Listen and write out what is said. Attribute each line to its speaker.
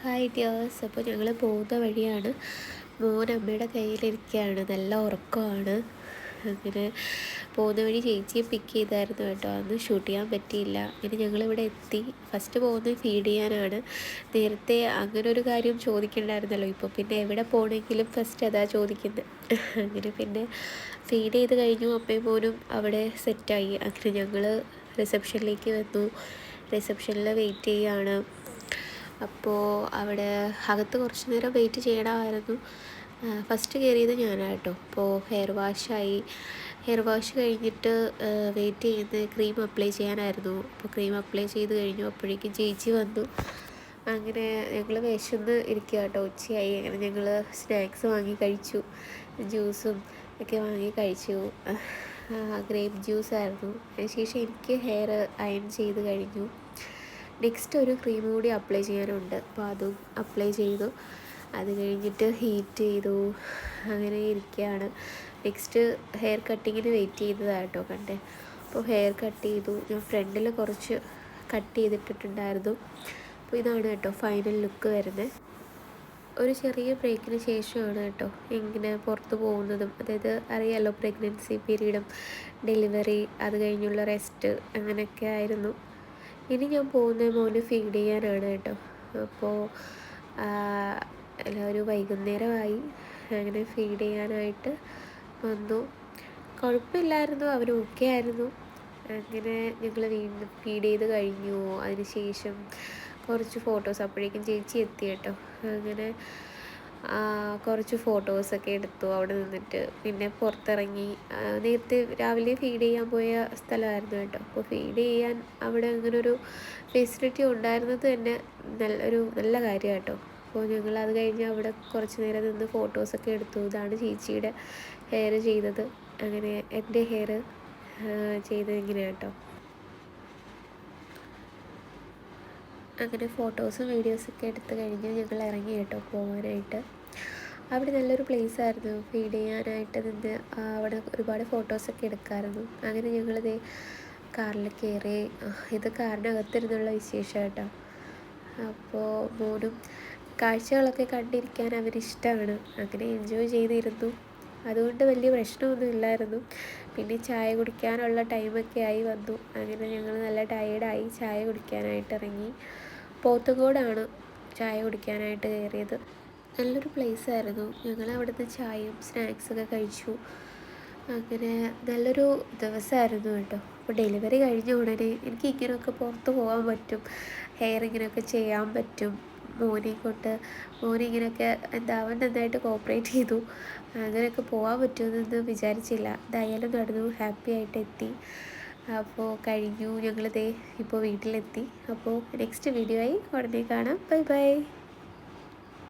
Speaker 1: Hi dears. അപ്പോൾ ഞങ്ങൾ പോകുന്ന വഴിയാണ്. മോൻ അമ്മയുടെ കയ്യിലിരിക്കുകയാണ്, നല്ല ഉറക്കമാണ്. അങ്ങനെ പോകുന്ന വഴി ചേച്ചിയെ പിക്ക് ചെയ്തായിരുന്നു കേട്ടോ. അന്ന് ഷൂട്ട് ചെയ്യാൻ പറ്റിയില്ല. അങ്ങനെ ഞങ്ങളിവിടെ എത്തി. ഫസ്റ്റ് പോകുന്നത് ഫീഡ് ചെയ്യാനാണ്. നേരത്തെ അങ്ങനെ ഒരു കാര്യം ചോദിക്കണ്ടായിരുന്നല്ലോ. ഇപ്പോൾ പിന്നെ എവിടെ പോകണമെങ്കിലും ഫസ്റ്റ് അതാ ചോദിക്കുന്നത്. അങ്ങനെ പിന്നെ ഫീഡ് ചെയ്ത് കഴിഞ്ഞു. അമ്മയും മോനും അവിടെ സെറ്റായി. അങ്ങനെ ഞങ്ങൾ റിസപ്ഷനിലേക്ക് വന്നു. റിസപ്ഷനിൽ വെയിറ്റ് ചെയ്യുകയാണ്. അപ്പോൾ അവിടെ അകത്ത് കുറച്ച് നേരം വെയിറ്റ് ചെയ്യണമായിരുന്നു. ഫസ്റ്റ് കയറിയത് ഞാനാണ് കേട്ടോ. അപ്പോൾ ഹെയർ വാഷ് കഴിഞ്ഞിട്ട് വെയിറ്റ് ചെയ്യുന്നത് ക്രീം അപ്ലൈ ചെയ്യാനായിരുന്നു. അപ്പോൾ ക്രീം അപ്ലൈ ചെയ്ത് കഴിഞ്ഞു. അപ്പോഴേക്കും ചേച്ചി വന്നു. അങ്ങനെ ഞങ്ങൾ വിശന്ന് ഇരിക്കുക കേട്ടോ. ഉച്ചയായി. അങ്ങനെ ഞങ്ങൾ സ്നാക്സ് വാങ്ങി കഴിച്ചു, ജ്യൂസും ഒക്കെ വാങ്ങി കഴിച്ചു. ഗ്രേപ്പ് ജ്യൂസായിരുന്നു. അതിനുശേഷം എനിക്ക് ഹെയർ അയൺ ചെയ്ത് കഴിഞ്ഞു. നെക്സ്റ്റ് ഒരു ക്രീം കൂടി അപ്ലൈ ചെയ്യാനുണ്ട്. അപ്പോൾ അതും അപ്ലൈ ചെയ്തു. അത് കഴിഞ്ഞിട്ട് ഹീറ്റ് ചെയ്തു. അങ്ങനെ ഇരിക്കുകയാണ്. നെക്സ്റ്റ് ഹെയർ കട്ടിങ്ങിന് വെയിറ്റ് ചെയ്തതാണ് കേട്ടോ കണ്ടേ. അപ്പോൾ ഹെയർ കട്ട് ചെയ്തു. ഞാൻ ഫ്രണ്ടിൽ കുറച്ച് കട്ട് ചെയ്തിട്ടിട്ടുണ്ടായിരുന്നു. അപ്പോൾ ഇതാണ് കേട്ടോ ഫൈനൽ ലുക്ക് വരുന്നത്. ഒരു ചെറിയ ബ്രേക്കിന് ശേഷമാണ് കേട്ടോ ഇങ്ങനെ പുറത്ത് പോകുന്നതും. അതായത് അറിയാമല്ലോ, പ്രഗ്നൻസി പീരീഡും ഡെലിവറി അത് കഴിഞ്ഞുള്ള റെസ്റ്റ് അങ്ങനെയൊക്കെ ആയിരുന്നു. ഇനി ഞാൻ പോകുന്നത് മോന് ഫീഡ് ചെയ്യാനാണ് കേട്ടോ. അപ്പോൾ എല്ലാവരും വൈകുന്നേരമായി. അങ്ങനെ ഫീഡ് ചെയ്യാനായിട്ട് വന്നു. കുഴപ്പമില്ലായിരുന്നു, അവർ ഓക്കെ ആയിരുന്നു. അങ്ങനെ ഞങ്ങൾ വീണ്ടും ഫീഡ് ചെയ്ത് കഴിഞ്ഞു. അതിന് ശേഷം കുറച്ച് ഫോട്ടോസ്, അപ്പോഴേക്കും ചേച്ചി എത്തി കേട്ടോ. അങ്ങനെ കുറച്ച് ഫോട്ടോസൊക്കെ എടുത്തു അവിടെ നിന്നിട്ട്. പിന്നെ പുറത്തിറങ്ങി. നേരത്തെ രാവിലെ ഫീഡ് ചെയ്യാൻ പോയ സ്ഥലമായിരുന്നു കേട്ടോ. അപ്പോൾ ഫീഡ് ചെയ്യാൻ അവിടെ അങ്ങനൊരു ഫെസിലിറ്റി ഉണ്ടായിരുന്നത് തന്നെ നല്ല കാര്യം കേട്ടോ. അപ്പോൾ ഞങ്ങൾ അത് കഴിഞ്ഞ് അവിടെ കുറച്ച് നേരം നിന്ന് ഫോട്ടോസൊക്കെ എടുത്തു. ഇതാണ് ചേച്ചിയുടെ ഹെയർ ചെയ്തത്. അങ്ങനെ എൻ്റെ ഹെയർ ചെയ്തത് ഇങ്ങനെയാണ് കേട്ടോ. അങ്ങനെ ഫോട്ടോസും വീഡിയോസൊക്കെ എടുത്ത് കഴിഞ്ഞ് ഞങ്ങൾ ഇറങ്ങി കേട്ടോ പോകാനായിട്ട്. അവിടെ നല്ലൊരു പ്ലേസായിരുന്നു ഫീഡ് ചെയ്യാനായിട്ട് നിന്ന്. അവിടെ ഒരുപാട് ഫോട്ടോസൊക്കെ എടുക്കാമായിരുന്നു. അങ്ങനെ ഞങ്ങളിത് കാറിൽ കയറി. ഇത് കാറിനകത്തിരുന്നുള്ള വിശേഷം കേട്ടോ. അപ്പോൾ മോനും കാഴ്ചകളൊക്കെ കണ്ടിരിക്കാൻ അവരിഷ്ടമാണ്. അങ്ങനെ എൻജോയ് ചെയ്തിരുന്നു. അതുകൊണ്ട് വലിയ പ്രശ്നമൊന്നും ഇല്ലായിരുന്നു. പിന്നെ ചായ കുടിക്കാനുള്ള ടൈമൊക്കെ ആയി വന്നു. അങ്ങനെ ഞങ്ങൾ നല്ല ടയേർഡായി ചായ കുടിക്കാനായിട്ട് ഇറങ്ങി. പോത്തങ്കോടാണ് ചായ കുടിക്കാനായിട്ട് കയറിയത്. നല്ലൊരു പ്ലേസായിരുന്നു. ഞങ്ങൾ അവിടുന്ന് ചായയും സ്നാക്സൊക്കെ കഴിച്ചു. അങ്ങനെ നല്ലൊരു ദിവസമായിരുന്നു കേട്ടോ. അപ്പോൾ ഡെലിവറി കഴിഞ്ഞ ഉടനെ എനിക്ക് ഇങ്ങനെയൊക്കെ പുറത്ത് പോകാൻ പറ്റും, ഹെയർ ഇങ്ങനെയൊക്കെ ചെയ്യാൻ പറ്റും മോനിങ്ങനെയൊക്കെ അവൻ നന്നായിട്ട് കോപ്പറേറ്റ് ചെയ്തു. അങ്ങനെയൊക്കെ പോകാൻ പറ്റുമെന്നൊന്നും വിചാരിച്ചില്ല. എന്തായാലും നടന്നു, ഹാപ്പി ആയിട്ട് എത്തി. അപ്പോൾ കഴിഞ്ഞു. ഞങ്ങളിതേ ഇപ്പോൾ വീട്ടിലെത്തി. അപ്പോൾ നെക്സ്റ്റ് വീഡിയോ ആയി ഉടനെ കാണാം. Bye bye.